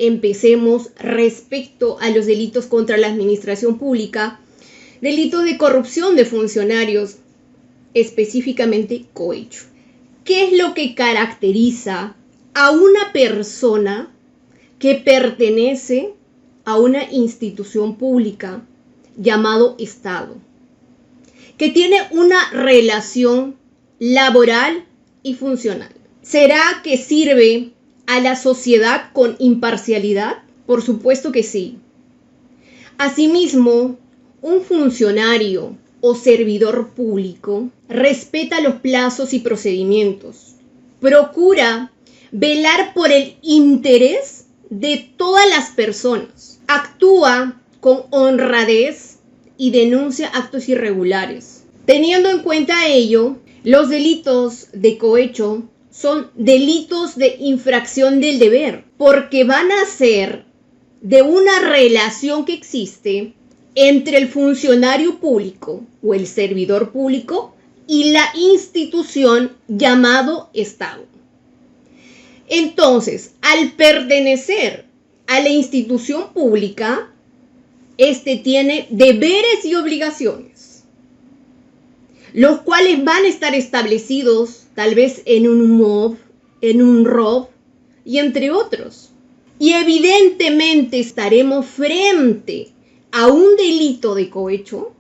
empecemos respecto a los delitos contra la administración pública, delitos de corrupción de funcionarios, específicamente cohecho. ¿Qué es lo que caracteriza a una persona que pertenece a una institución pública llamado Estado, que tiene una relación laboral y funcional? ¿Será que sirve a la sociedad con imparcialidad? Por supuesto que sí. Asimismo, un funcionario o servidor público respeta los plazos y procedimientos, procura velar por el interés de todas las personas, actúa con honradez y denuncia actos irregulares. Teniendo en cuenta ello, los delitos de cohecho son delitos de infracción del deber, porque van a ser de una relación que existe entre el funcionario público o el servidor público y la institución llamado Estado. Entonces, al pertenecer a la institución pública, este tiene deberes y obligaciones, los cuales van a estar establecidos tal vez en un MOB, en un ROB y entre otros. Y evidentemente estaremos frente a un delito de cohecho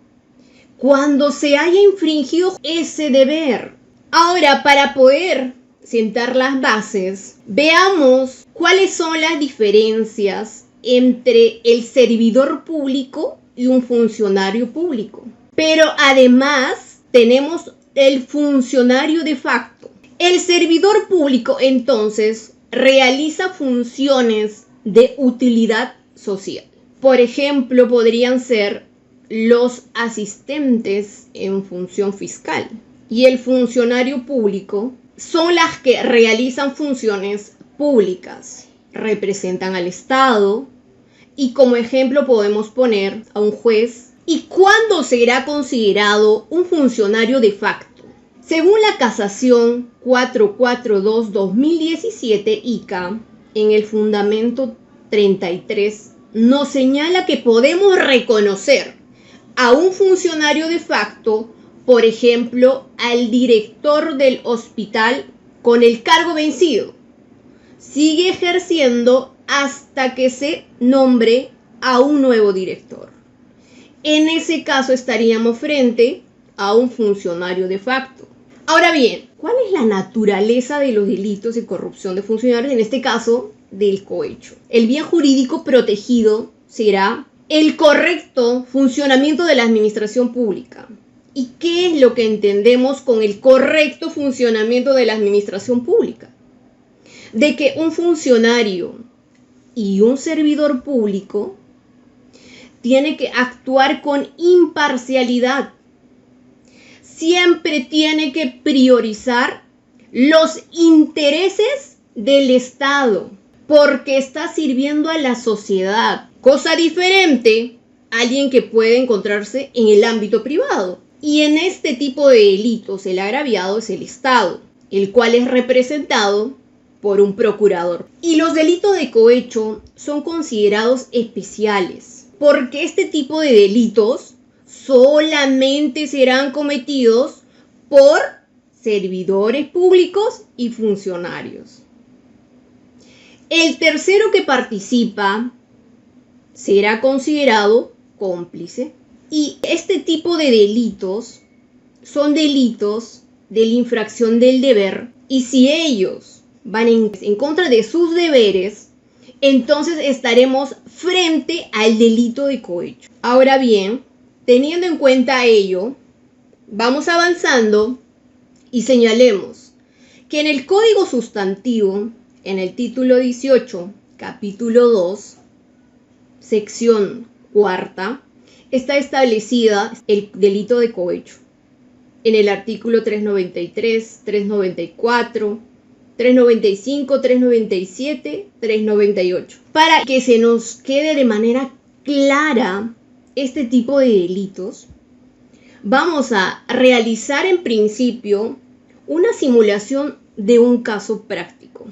cuando se haya infringido ese deber. Ahora, para poder sentar las bases, veamos cuáles son las diferencias entre el servidor público y un funcionario público. Pero además tenemos el funcionario de facto. El servidor público entonces realiza funciones de utilidad social. Por ejemplo, podrían ser los asistentes en función fiscal. Y el funcionario público son las que realizan funciones públicas, representan al Estado, y como ejemplo podemos poner a un juez. ¿Y cuándo será considerado un funcionario de facto? Según la Casación 442-2017 ICA, en el fundamento 33, nos señala que podemos reconocer a un funcionario de facto, por ejemplo, al director del hospital con el cargo vencido. Sigue ejerciendo hasta que se nombre a un nuevo director. En ese caso estaríamos frente a un funcionario de facto. Ahora bien, ¿cuál es la naturaleza de los delitos de corrupción de funcionarios? En este caso, del cohecho. El bien jurídico protegido será el correcto funcionamiento de la administración pública. ¿Y qué es lo que entendemos con el correcto funcionamiento de la administración pública? De que un funcionario y un servidor público tiene que actuar con imparcialidad. Siempre tiene que priorizar los intereses del Estado, porque está sirviendo a la sociedad. Cosa diferente a alguien que puede encontrarse en el ámbito privado. Y en este tipo de delitos, el agraviado es el Estado, el cual es representado por un procurador. Y los delitos de cohecho son considerados especiales, porque este tipo de delitos solamente serán cometidos por servidores públicos y funcionarios. El tercero que participa será considerado cómplice. Y este tipo de delitos son delitos de la infracción del deber. Y si ellos van en contra de sus deberes, entonces estaremos frente al delito de cohecho. Ahora bien, teniendo en cuenta ello, vamos avanzando y señalemos que en el Código Sustantivo, en el título 18, capítulo 2, sección 4, está establecida el delito de cohecho. En el artículo 393, 394, 395, 397, 398. Para que se nos quede de manera clara este tipo de delitos, vamos a realizar en principio una simulación de un caso práctico.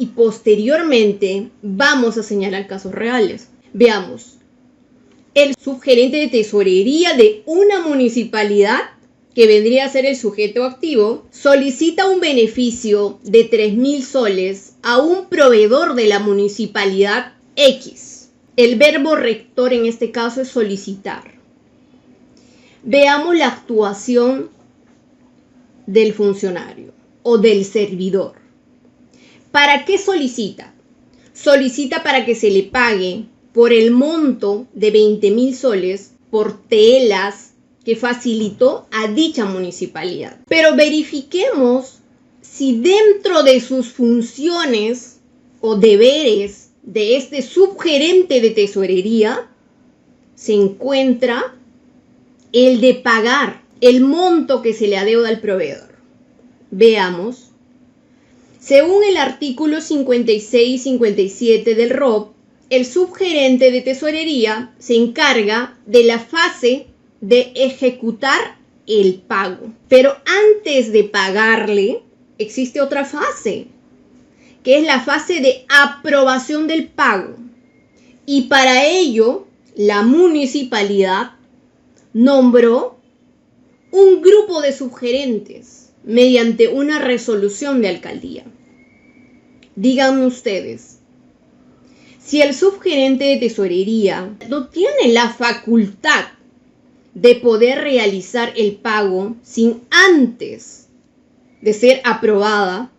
y posteriormente vamos a señalar casos reales. Veamos. El subgerente de tesorería de una municipalidad, que vendría a ser el sujeto activo, solicita un beneficio de 3.000 soles a un proveedor de la municipalidad X. El verbo rector en este caso es solicitar. Veamos la actuación del funcionario o del servidor. ¿Para qué solicita? Solicita para que se le pague por el monto de 20.000 soles por telas que facilitó a dicha municipalidad. Pero verifiquemos si dentro de sus funciones o deberes de este subgerente de tesorería se encuentra el de pagar el monto que se le adeuda al proveedor. Veamos. Según el artículo 56 y 57 del ROP, el subgerente de tesorería se encarga de la fase de ejecutar el pago. Pero antes de pagarle, existe otra fase, que es la fase de aprobación del pago. Y para ello, la municipalidad nombró un grupo de subgerentes mediante una resolución de alcaldía. Díganme ustedes, si el subgerente de tesorería no tiene la facultad de poder realizar el pago sin antes de ser aprobada,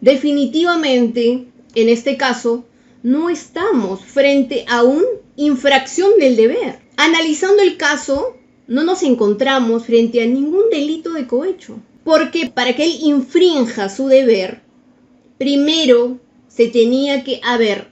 definitivamente, en este caso, no estamos frente a una infracción del deber. Analizando el caso, no nos encontramos frente a ningún delito de cohecho, porque para que él infrinja su deber, primero se tenía que haber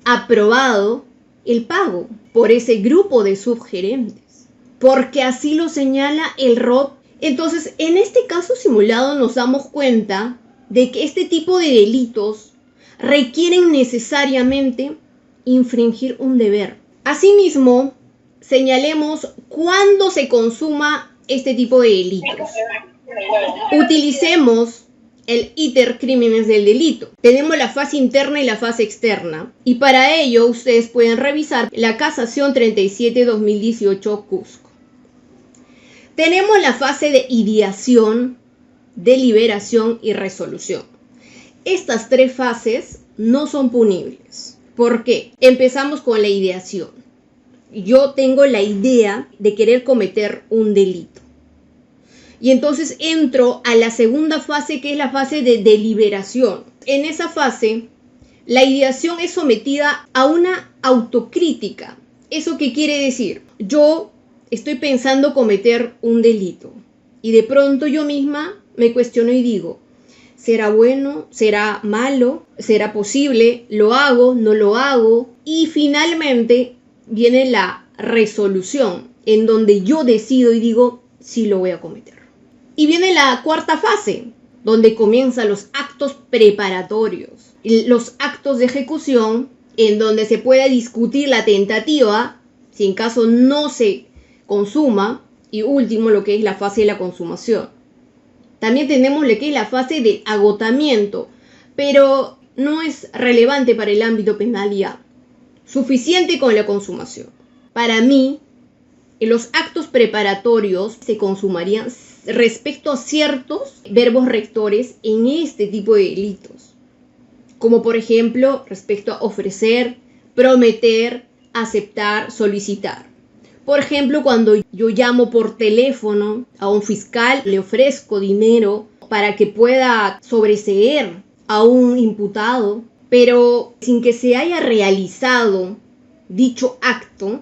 aprobado el pago por ese grupo de subgerentes, porque así lo señala el ROP. Entonces, en este caso simulado nos damos cuenta de que este tipo de delitos requieren necesariamente infringir un deber. Asimismo, señalemos cuándo se consuma este tipo de delitos. Utilicemos el iter crímenes del delito. Tenemos la fase interna y la fase externa. Y para ello ustedes pueden revisar la casación 37-2018 Cusco. Tenemos la fase de ideación, deliberación y resolución. Estas tres fases no son punibles. ¿Por qué? Empezamos con la ideación. Yo tengo la idea de querer cometer un delito. Y entonces entro a la segunda fase, que es la fase de deliberación. En esa fase, la ideación es sometida a una autocrítica. ¿Eso qué quiere decir? Yo estoy pensando cometer un delito y de pronto yo misma me cuestiono y digo, ¿será bueno? ¿Será malo? ¿Será posible? ¿Lo hago? ¿No lo hago? Y finalmente viene la resolución, en donde yo decido y digo, sí lo voy a cometer. Y viene la cuarta fase, donde comienzan los actos preparatorios, los actos de ejecución, en donde se puede discutir la tentativa, si en caso no se consuma, y último lo que es la fase de la consumación. También tenemos lo que es la fase de agotamiento, pero no es relevante para el ámbito penal ya. Suficiente con la consumación. Para mí, los actos preparatorios se consumarían respecto a ciertos verbos rectores en este tipo de delitos, como por ejemplo respecto a ofrecer, prometer, aceptar, solicitar. Por ejemplo, cuando yo llamo por teléfono a un fiscal, le ofrezco dinero para que pueda sobreseer a un imputado, pero sin que se haya realizado dicho acto,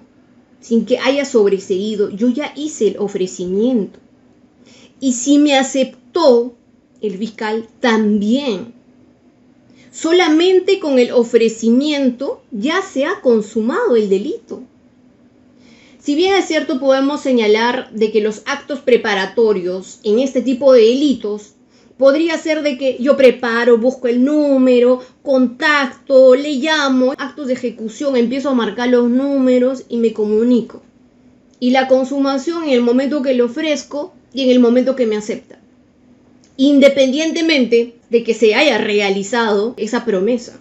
sin que haya sobreseído, yo ya hice el ofrecimiento. Y si me aceptó el fiscal, también. Solamente con el ofrecimiento ya se ha consumado el delito. Si bien es cierto, podemos señalar de que los actos preparatorios en este tipo de delitos podría ser de que yo preparo, busco el número, contacto, le llamo, actos de ejecución, empiezo a marcar los números y me comunico. Y la consumación en el momento que le ofrezco y en el momento que me acepta. independientemente de que se haya realizado esa promesa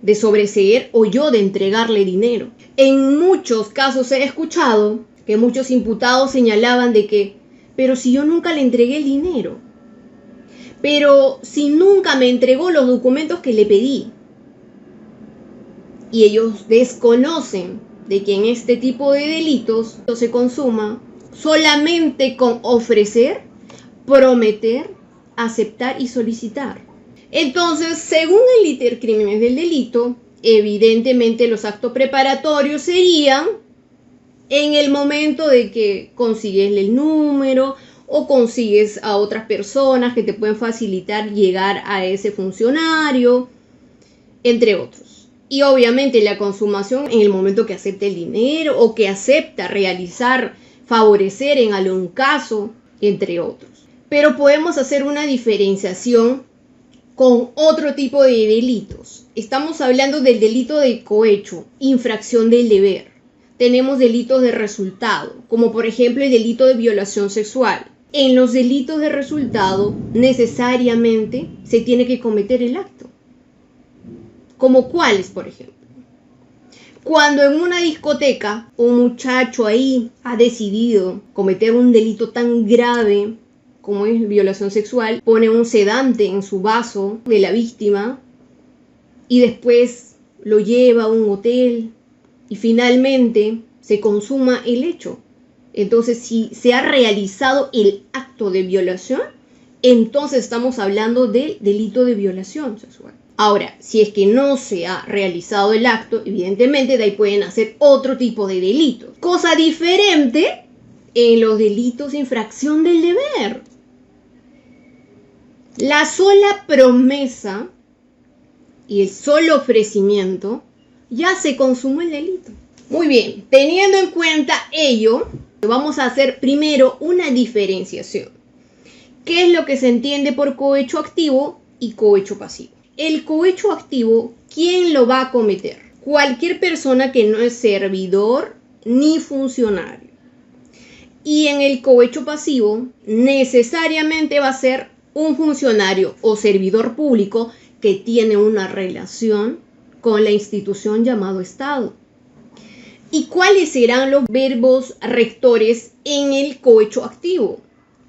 de sobreseer o yo de entregarle dinero. En muchos casos he escuchado que muchos imputados señalaban de que, pero si yo nunca le entregué el dinero, pero si nunca me entregó los documentos que le pedí. Y ellos desconocen de que en este tipo de delitos se consuma solamente con ofrecer, prometer, aceptar y solicitar. Entonces, según el Litercrímenes del delito, evidentemente los actos preparatorios serían en el momento de que consigues el número o consigues a otras personas que te pueden facilitar llegar a ese funcionario, entre otros. Y obviamente la consumación en el momento que acepta el dinero o que acepta realizar, favorecer en algún caso, entre otros. Pero podemos hacer una diferenciación con otro tipo de delitos. Estamos hablando del delito de cohecho, infracción del deber. Tenemos delitos de resultado, como por ejemplo el delito de violación sexual. En los delitos de resultado, necesariamente se tiene que cometer el acto. ¿Como cuáles, por ejemplo? Cuando en una discoteca un muchacho ahí ha decidido cometer un delito tan grave como es violación sexual, pone un sedante en su vaso de la víctima y después lo lleva a un hotel y finalmente se consuma el hecho. Entonces, si se ha realizado el acto de violación, entonces estamos hablando del delito de violación sexual. Ahora, si es que no se ha realizado el acto, evidentemente de ahí pueden hacer otro tipo de delitos. Cosa diferente en los delitos de infracción del deber. La sola promesa y el solo ofrecimiento ya se consumó el delito. Muy bien, teniendo en cuenta ello, vamos a hacer primero una diferenciación. ¿Qué es lo que se entiende por cohecho activo y cohecho pasivo? El cohecho activo, ¿quién lo va a cometer? Cualquier persona que no es servidor ni funcionario. Y en el cohecho pasivo, necesariamente va a ser un funcionario o servidor público que tiene una relación con la institución llamado Estado. ¿Y cuáles serán los verbos rectores en el cohecho activo?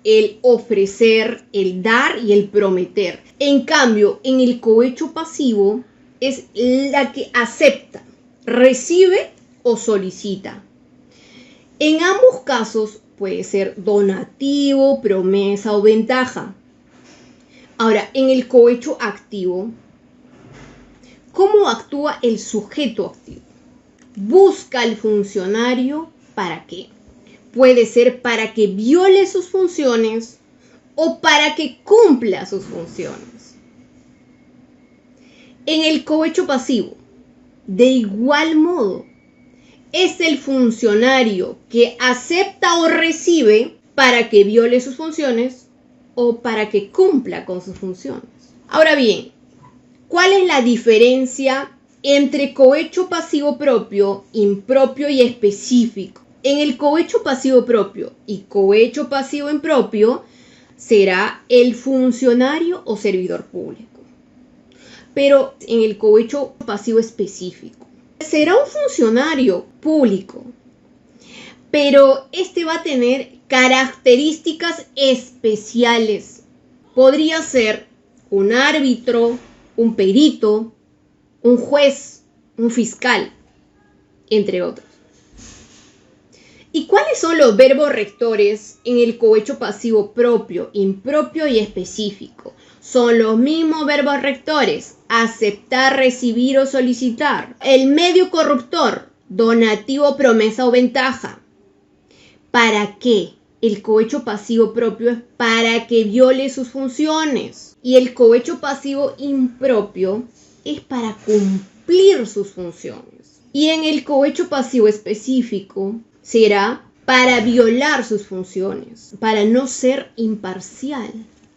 El ofrecer, el dar y el prometer. En cambio, en el cohecho pasivo es la que acepta, recibe o solicita. En ambos casos puede ser donativo, promesa o ventaja. Ahora, en el cohecho activo, ¿cómo actúa el sujeto activo? Busca al funcionario ¿para qué? Puede ser para que viole sus funciones o para que cumpla sus funciones. En el cohecho pasivo, de igual modo, es el funcionario que acepta o recibe para que viole sus funciones o para que cumpla con sus funciones. Ahora bien, ¿cuál es la diferencia entre cohecho pasivo propio, impropio y específico? En el cohecho pasivo propio y cohecho pasivo impropio será el funcionario o servidor público. Pero en el cohecho pasivo específico será un funcionario público, pero este va a tener características especiales. Podría ser un árbitro, un perito, un juez, un fiscal, entre otros. ¿Y cuáles son los verbos rectores en el cohecho pasivo propio, impropio y específico? Son los mismos verbos rectores: aceptar, recibir o solicitar. El medio corruptor: donativo, promesa o ventaja. ¿Para qué? El cohecho pasivo propio es para que viole sus funciones. Y el cohecho pasivo impropio es para cumplir sus funciones. Y en el cohecho pasivo específico será para violar sus funciones, para no ser imparcial.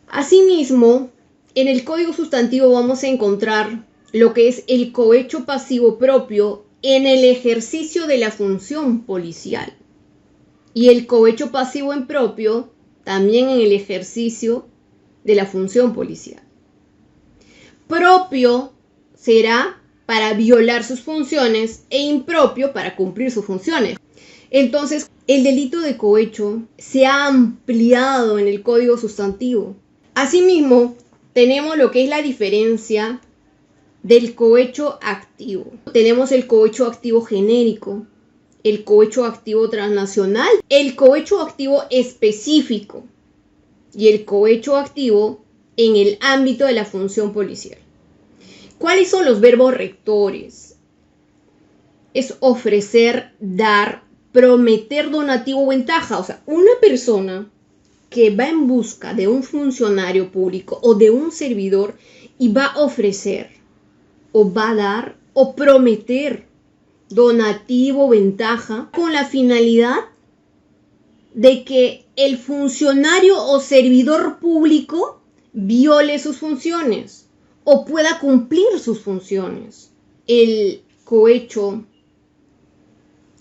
Asimismo, en el código sustantivo vamos a encontrar lo que es el cohecho pasivo propio en el ejercicio de la función policial. Y el cohecho pasivo impropio también en el ejercicio de la función policial. Propio será para violar sus funciones e impropio para cumplir sus funciones. Entonces, el delito de cohecho se ha ampliado en el Código Sustantivo. Asimismo, tenemos lo que es la diferencia del cohecho activo. Tenemos el cohecho activo genérico, el cohecho activo transnacional, el cohecho activo específico y el cohecho activo en el ámbito de la función policial. ¿Cuáles son los verbos rectores? Es ofrecer, dar, prometer donativo o ventaja. O sea, una persona que va en busca de un funcionario público o de un servidor y va a ofrecer o va a dar o prometer donativo o ventaja con la finalidad de que el funcionario o servidor público viole sus funciones o pueda cumplir sus funciones. El cohecho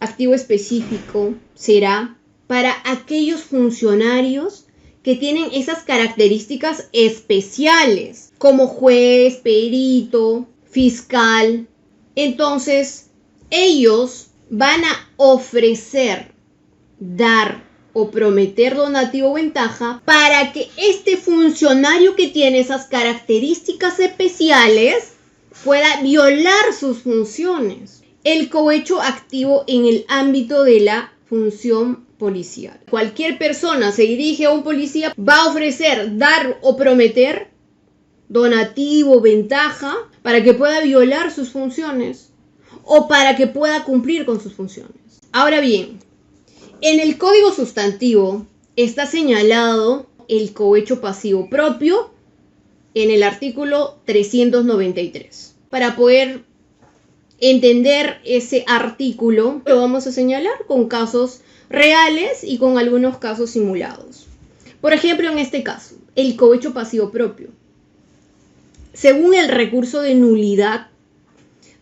activo específico será para aquellos funcionarios que tienen esas características especiales, como juez, perito, fiscal. Entonces, ellos van a ofrecer, dar o prometer donativo o ventaja para que este funcionario que tiene esas características especiales pueda violar sus funciones. El cohecho activo en el ámbito de la función policial. Cualquier persona se dirige a un policía, va a ofrecer, dar o prometer donativo, ventaja, para que pueda violar sus funciones o para que pueda cumplir con sus funciones. Ahora bien, en el Código Sustantivo está señalado el cohecho pasivo propio en el artículo 393. Para poder entender ese artículo, lo vamos a señalar con casos reales y con algunos casos simulados. Por ejemplo, en este caso, el cohecho pasivo propio. Según el recurso de nulidad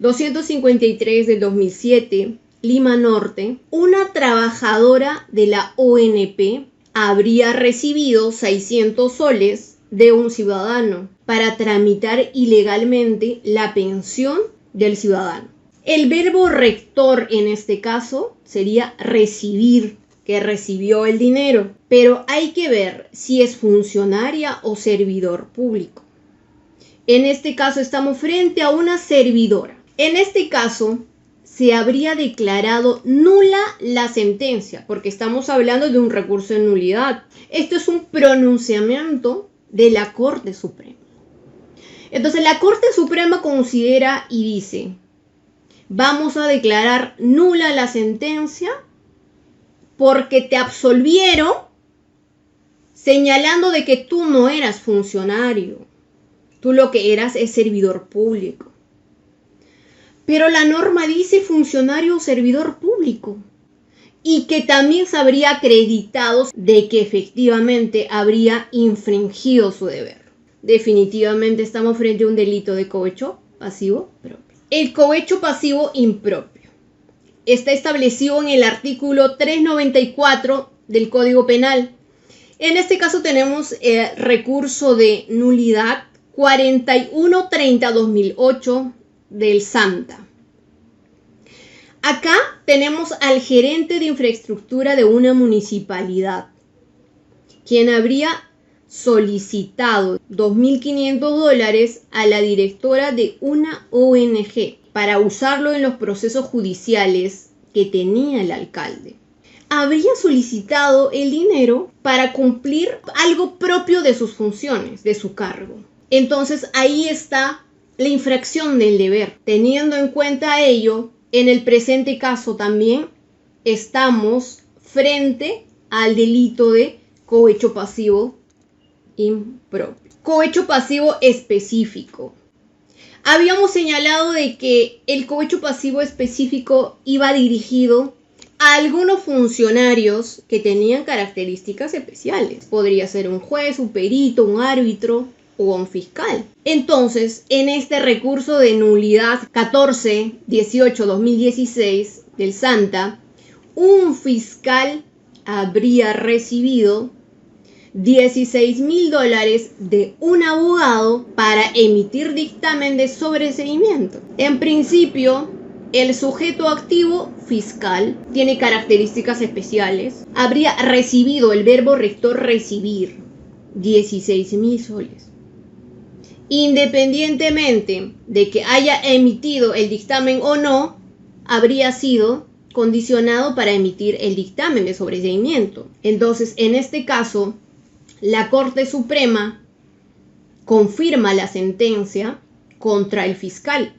253 del 2007, Lima Norte, una trabajadora de la ONP habría recibido 600 soles de un ciudadano para tramitar ilegalmente la pensión del ciudadano. El verbo rector en este caso sería recibir, que recibió el dinero, pero hay que ver si es funcionaria o servidor público. En este caso estamos frente a una servidora. En este caso se habría declarado nula la sentencia, porque estamos hablando de un recurso de nulidad. Esto es un pronunciamiento de la Corte Suprema. Entonces la Corte Suprema considera y dice: vamos a declarar nula la sentencia porque te absolvieron señalando de que tú no eras funcionario. Tú lo que eras es servidor público. Pero la norma dice funcionario o servidor público. Y que también se habría acreditado de que efectivamente habría infringido su deber. Definitivamente estamos frente a un delito de cohecho pasivo propio. El cohecho pasivo impropio está establecido en el artículo 394 del Código Penal. En este caso tenemos el recurso de nulidad 4130-2008 del SANTA. Acá tenemos al gerente de infraestructura de una municipalidad, quien habría solicitado $2.500 a la directora de una ONG para usarlo en los procesos judiciales que tenía el alcalde. Habría solicitado el dinero para cumplir algo propio de sus funciones, de su cargo. Entonces ahí está la infracción del deber. Teniendo en cuenta ello, en el presente caso también estamos frente al delito de cohecho pasivo impropio. Cohecho pasivo específico. Habíamos señalado de que el cohecho pasivo específico iba dirigido a algunos funcionarios que tenían características especiales. Podría ser un juez, un perito, un árbitro o un fiscal. Entonces, en este recurso de nulidad 1418-2016 del SANTA, un fiscal habría recibido $16.000 de un abogado para emitir dictamen de sobreseimiento. En principio, el sujeto activo fiscal tiene características especiales. Habría recibido, el verbo rector recibir, 16.000 soles. Independientemente de que haya emitido el dictamen o no, habría sido condicionado para emitir el dictamen de sobreseimiento. Entonces, en este caso, la Corte Suprema confirma la sentencia contra el fiscal,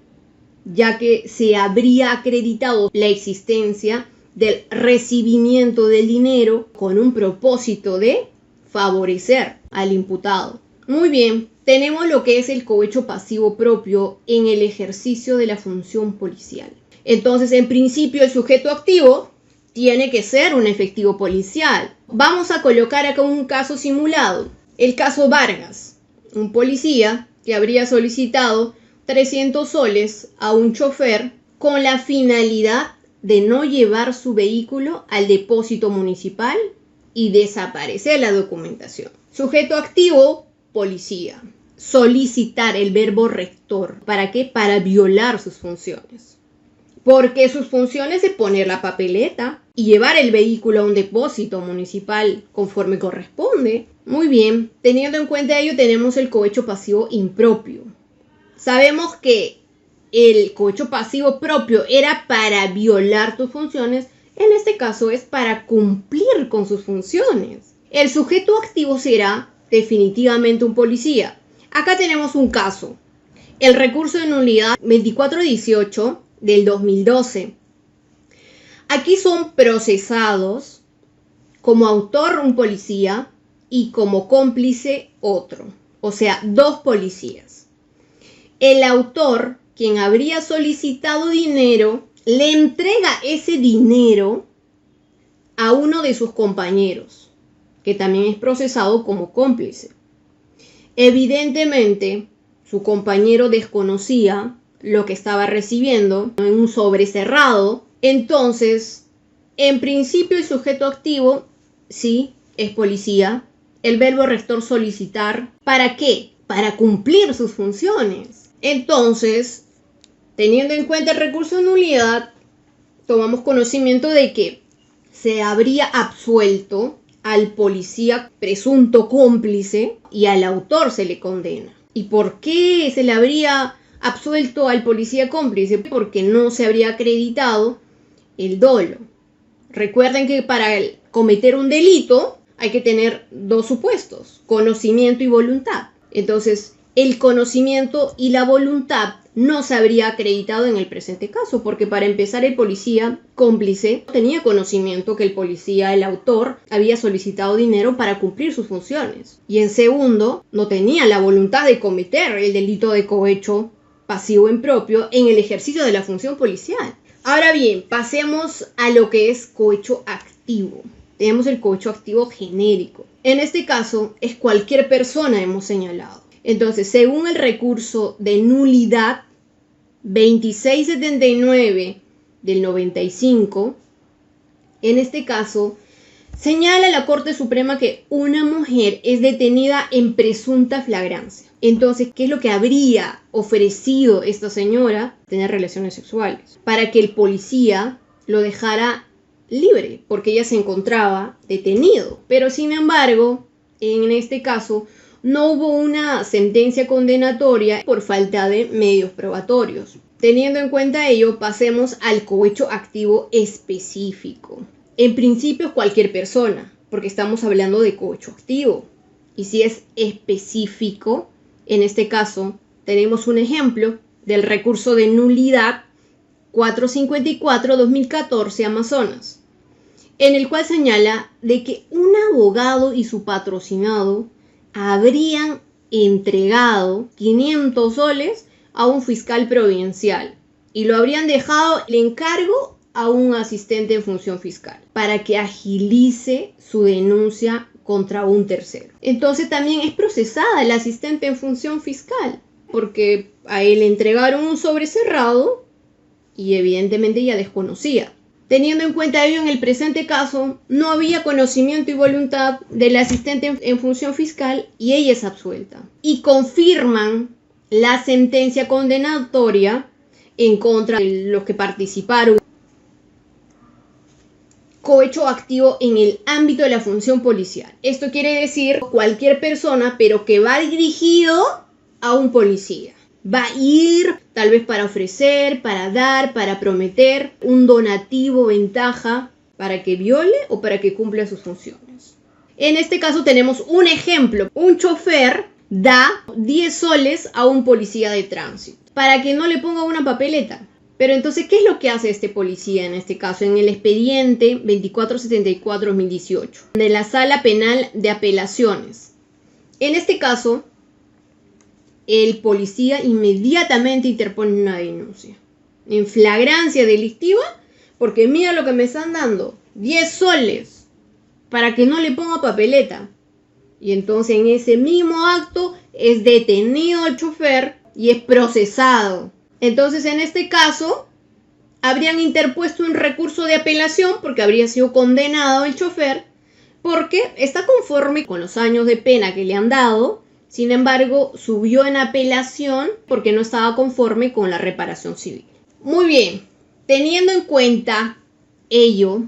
ya que se habría acreditado la existencia del recibimiento del dinero con un propósito de favorecer al imputado. Muy bien, tenemos lo que es el cohecho pasivo propio en el ejercicio de la función policial. Entonces, en principio, el sujeto activo tiene que ser un efectivo policial. Vamos a colocar acá un caso simulado. El caso Vargas, un policía que habría solicitado 300 soles a un chofer con la finalidad de no llevar su vehículo al depósito municipal y desaparecer la documentación. Sujeto activo, policía. Solicitar, el verbo rector. ¿Para qué? Para violar sus funciones. Porque sus funciones es poner la papeleta y llevar el vehículo a un depósito municipal conforme corresponde. Muy bien, teniendo en cuenta ello, tenemos el cohecho pasivo impropio. Sabemos que el cohecho pasivo propio era para violar tus funciones. En este caso es para cumplir con sus funciones. El sujeto activo será definitivamente un policía. Acá tenemos un caso. El recurso de nulidad 2418 del 2012. Aquí son procesados como autor un policía y como cómplice otro. O sea, dos policías. El autor, quien habría solicitado dinero, le entrega ese dinero a uno de sus compañeros, que también es procesado como cómplice. Evidentemente, su compañero desconocía lo que estaba recibiendo en un sobre cerrado. Entonces, en principio, el sujeto activo, sí, es policía. El verbo rector solicitar, ¿para qué? Para cumplir sus funciones. Entonces, teniendo en cuenta el recurso de nulidad, tomamos conocimiento de que se habría absuelto al policía presunto cómplice y al autor se le condena. ¿Y por qué se le habría absuelto al policía cómplice? Porque no se habría acreditado el dolo. Recuerden que para cometer un delito hay que tener dos supuestos: conocimiento y voluntad. Entonces, el conocimiento y la voluntad no se habría acreditado en el presente caso, porque para empezar, el policía cómplice tenía conocimiento que el policía, el autor, había solicitado dinero para cumplir sus funciones. Y en segundo, no tenía la voluntad de cometer el delito de cohecho pasivo impropio en el ejercicio de la función policial. Ahora bien, pasemos a lo que es cohecho activo. Tenemos el cohecho activo genérico. En este caso, es cualquier persona, hemos señalado. Entonces, según el recurso de nulidad 2679 del 95, en este caso, señala la Corte Suprema que una mujer es detenida en presunta flagrancia. Entonces, ¿qué es lo que habría ofrecido esta señora? Tener relaciones sexuales, para que el policía lo dejara libre, porque ella se encontraba detenido. Pero, sin embargo, en este caso, no hubo una sentencia condenatoria por falta de medios probatorios. Teniendo en cuenta ello, pasemos al cohecho activo específico. En principio es cualquier persona, porque estamos hablando de cohecho activo. Y si es específico, en este caso, tenemos un ejemplo del recurso de nulidad 454-2014 Amazonas, en el cual señala de que un abogado y su patrocinado habrían entregado 500 soles a un fiscal provincial y lo habrían dejado el encargo a un asistente en función fiscal para que agilice su denuncia contra un tercero. Entonces también es procesada el asistente en función fiscal, porque a él le entregaron un sobre cerrado y evidentemente ella desconocía. Teniendo en cuenta ello, en el presente caso, no había conocimiento y voluntad del asistente en función fiscal y ella es absuelta. Y confirman la sentencia condenatoria en contra de los que participaron. Cohecho activo en el ámbito de la función policial. Esto quiere decir cualquier persona, pero que va dirigido a un policía. Va a ir tal vez para ofrecer, para dar, para prometer un donativo, ventaja, para que viole o para que cumpla sus funciones. En este caso tenemos un ejemplo. Un chofer da 10 soles a un policía de tránsito para que no le ponga una papeleta. Pero entonces, ¿qué es lo que hace este policía en este caso? En el expediente 2474-2018 de la Sala Penal de Apelaciones. En este caso, el policía inmediatamente interpone una denuncia en flagrancia delictiva, porque mira lo que me están dando, 10 soles para que no le ponga papeleta. Y entonces en ese mismo acto es detenido el chofer y es procesado. Entonces en este caso habrían interpuesto un recurso de apelación porque habría sido condenado el chofer porque está conforme con los años de pena que le han dado. Sin embargo, subió en apelación porque no estaba conforme con la reparación civil. Muy bien, teniendo en cuenta ello,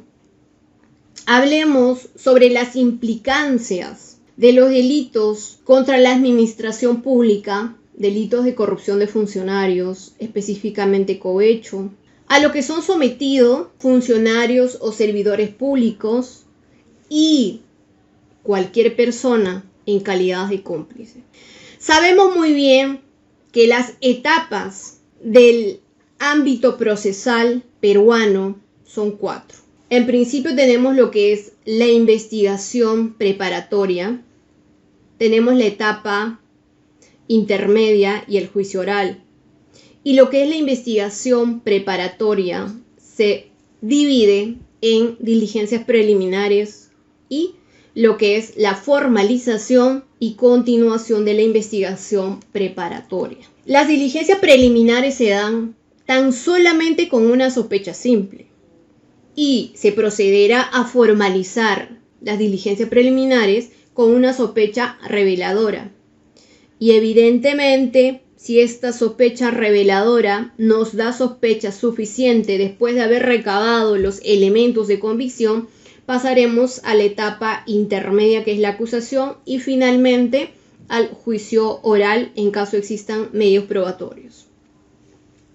hablemos sobre las implicancias de los delitos contra la administración pública, delitos de corrupción de funcionarios, específicamente cohecho, a lo que son sometidos funcionarios o servidores públicos y cualquier persona en calidad de cómplice. Sabemos muy bien que las etapas del ámbito procesal peruano son 4. En principio tenemos lo que es la investigación preparatoria, tenemos la etapa intermedia y el juicio oral. Y lo que es la investigación preparatoria se divide en diligencias preliminares y lo que es la formalización y continuación de la investigación preparatoria. Las diligencias preliminares se dan tan solamente con una sospecha simple y se procederá a formalizar las diligencias preliminares con una sospecha reveladora. Y evidentemente, si esta sospecha reveladora nos da sospecha suficiente después de haber recabado los elementos de convicción, pasaremos a la etapa intermedia, que es la acusación, y finalmente al juicio oral en caso existan medios probatorios.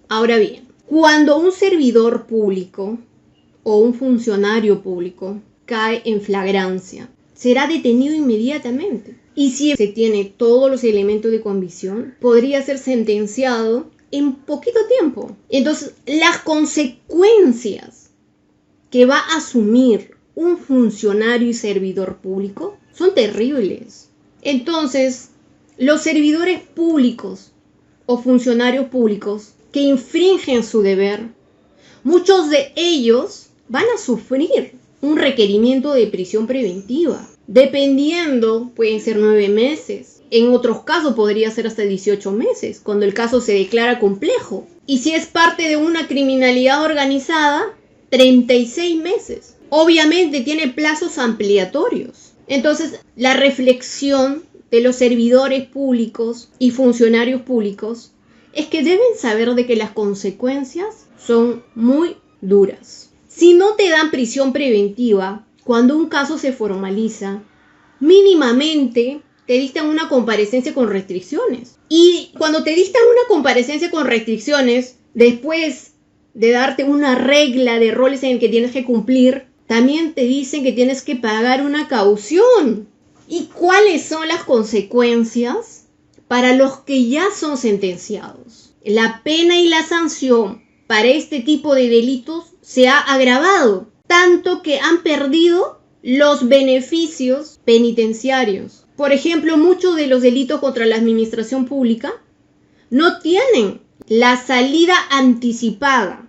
Ahora bien, cuando un servidor público o un funcionario público cae en flagrancia, será detenido inmediatamente. Y si se tiene todos los elementos de convicción, podría ser sentenciado en poquito tiempo. Entonces, las consecuencias que va a asumir un funcionario y servidor público son terribles. Entonces, los servidores públicos o funcionarios públicos que infringen su deber, muchos de ellos van a sufrir un requerimiento de prisión preventiva. Dependiendo, pueden ser 9 meses. En otros casos podría ser hasta 18 meses, cuando el caso se declara complejo. Y si es parte de una criminalidad organizada, 36 meses. Obviamente tiene plazos ampliatorios. Entonces, la reflexión de los servidores públicos y funcionarios públicos es que deben saber de que las consecuencias son muy duras. Si no te dan prisión preventiva, cuando un caso se formaliza, mínimamente te dictan una comparecencia con restricciones. Y cuando te dictan una comparecencia con restricciones, después de darte una regla de roles en el que tienes que cumplir, también te dicen que tienes que pagar una caución. ¿Y cuáles son las consecuencias para los que ya son sentenciados? La pena y la sanción para este tipo de delitos se ha agravado, tanto que han perdido los beneficios penitenciarios. Por ejemplo, muchos de los delitos contra la administración pública no tienen la salida anticipada.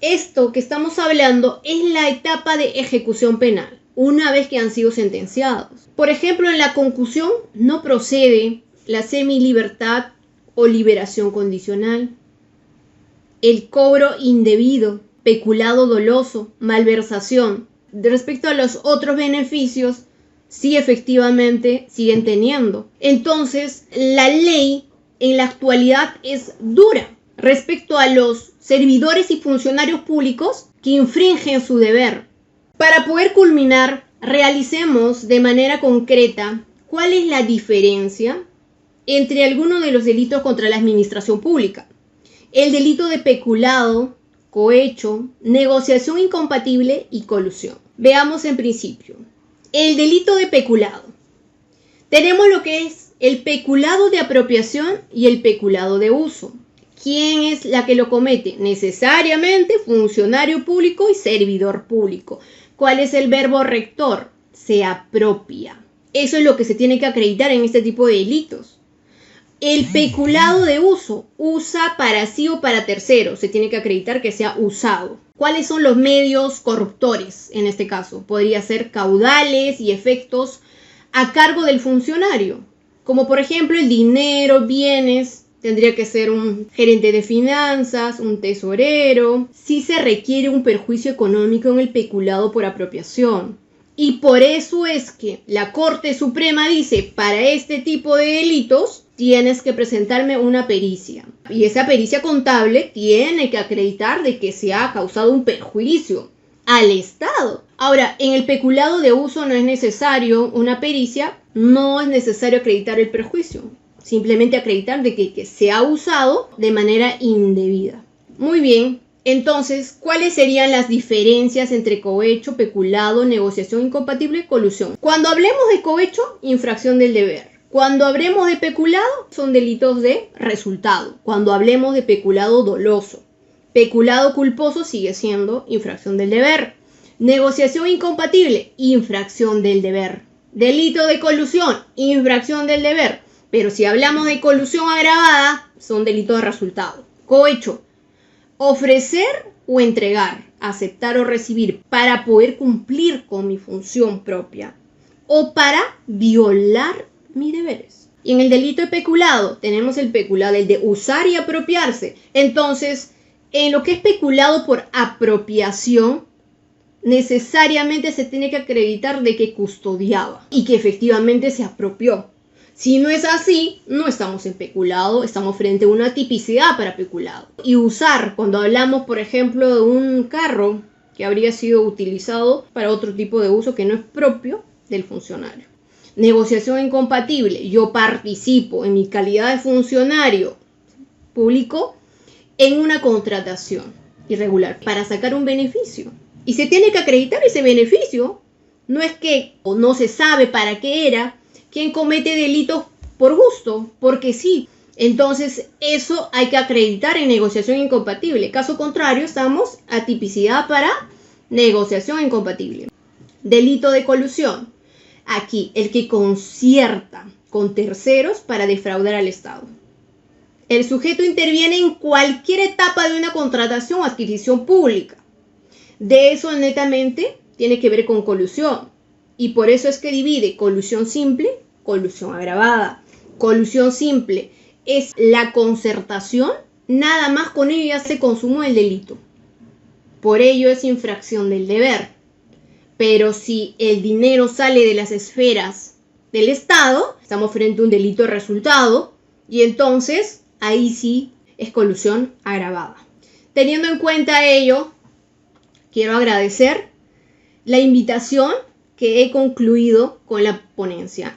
Esto que estamos hablando es la etapa de ejecución penal, una vez que han sido sentenciados. Por ejemplo, en la concusión no procede la semilibertad o liberación condicional, el cobro indebido peculado doloso, malversación. Respecto a los otros beneficios, sí efectivamente siguen teniendo. Entonces, la ley en la actualidad es dura respecto a los servidores y funcionarios públicos que infringen su deber. Para poder culminar, realicemos de manera concreta cuál es la diferencia entre algunos de los delitos contra la administración pública. El delito de peculado, cohecho, negociación incompatible y colusión. Veamos en principio. El delito de peculado. Tenemos lo que es el peculado de apropiación y el peculado de uso. ¿Quién es la que lo comete? Necesariamente funcionario público y servidor público. ¿Cuál es el verbo rector? Se apropia. Eso es lo que se tiene que acreditar en este tipo de delitos. El peculado de uso, usa para sí o para terceros. Se tiene que acreditar que sea usado. ¿Cuáles son los medios corruptores en este caso? Podría ser caudales y efectos a cargo del funcionario, como por ejemplo el dinero, bienes. Tendría que ser un gerente de finanzas, un tesorero. Sí se requiere un perjuicio económico en el peculado por apropiación. Y por eso es que la Corte Suprema dice, para este tipo de delitos tienes que presentarme una pericia. Y esa pericia contable tiene que acreditar de que se ha causado un perjuicio al Estado. Ahora, en el peculado de uso no es necesario una pericia, no es necesario acreditar el perjuicio. Simplemente acreditar de que se ha usado de manera indebida. Muy bien, entonces, ¿cuáles serían las diferencias entre cohecho, peculado, negociación incompatible y colusión? Cuando hablemos de cohecho, infracción del deber. Cuando hablemos de peculado, son delitos de resultado. Cuando hablemos de peculado doloso, peculado culposo sigue siendo infracción del deber. Negociación incompatible, infracción del deber. Delito de colusión, infracción del deber. Pero si hablamos de colusión agravada, son delitos de resultado. Cohecho, ofrecer o entregar, aceptar o recibir para poder cumplir con mi función propia o para violar mis deberes. Y en el delito de peculado tenemos el peculado, el de usar y apropiarse. Entonces, en lo que es peculado por apropiación, necesariamente se tiene que acreditar de que custodiaba y que efectivamente se apropió. Si no es así, no estamos en peculado, estamos frente a una tipicidad para peculado. Y usar, cuando hablamos, por ejemplo, de un carro que habría sido utilizado para otro tipo de uso que no es propio del funcionario. Negociación incompatible, yo participo en mi calidad de funcionario público en una contratación irregular para sacar un beneficio. Y se tiene que acreditar ese beneficio. No es que o no se sabe para qué era. ¿Quién comete delitos por gusto? Porque sí. Entonces, eso hay que acreditar en negociación incompatible. Caso contrario, estamos a tipicidad para negociación incompatible. Delito de colusión. Aquí, el que concierta con terceros para defraudar al Estado. El sujeto interviene en cualquier etapa de una contratación o adquisición pública. De eso netamente tiene que ver con colusión. Y por eso es que divide colusión simple, colusión agravada. Colusión simple es la concertación, nada más con ello ya se consumó el delito. Por ello es infracción del deber. Pero si el dinero sale de las esferas del Estado, estamos frente a un delito de resultado y entonces ahí sí es colusión agravada. Teniendo en cuenta ello, quiero agradecer la invitación que he concluido con la ponencia.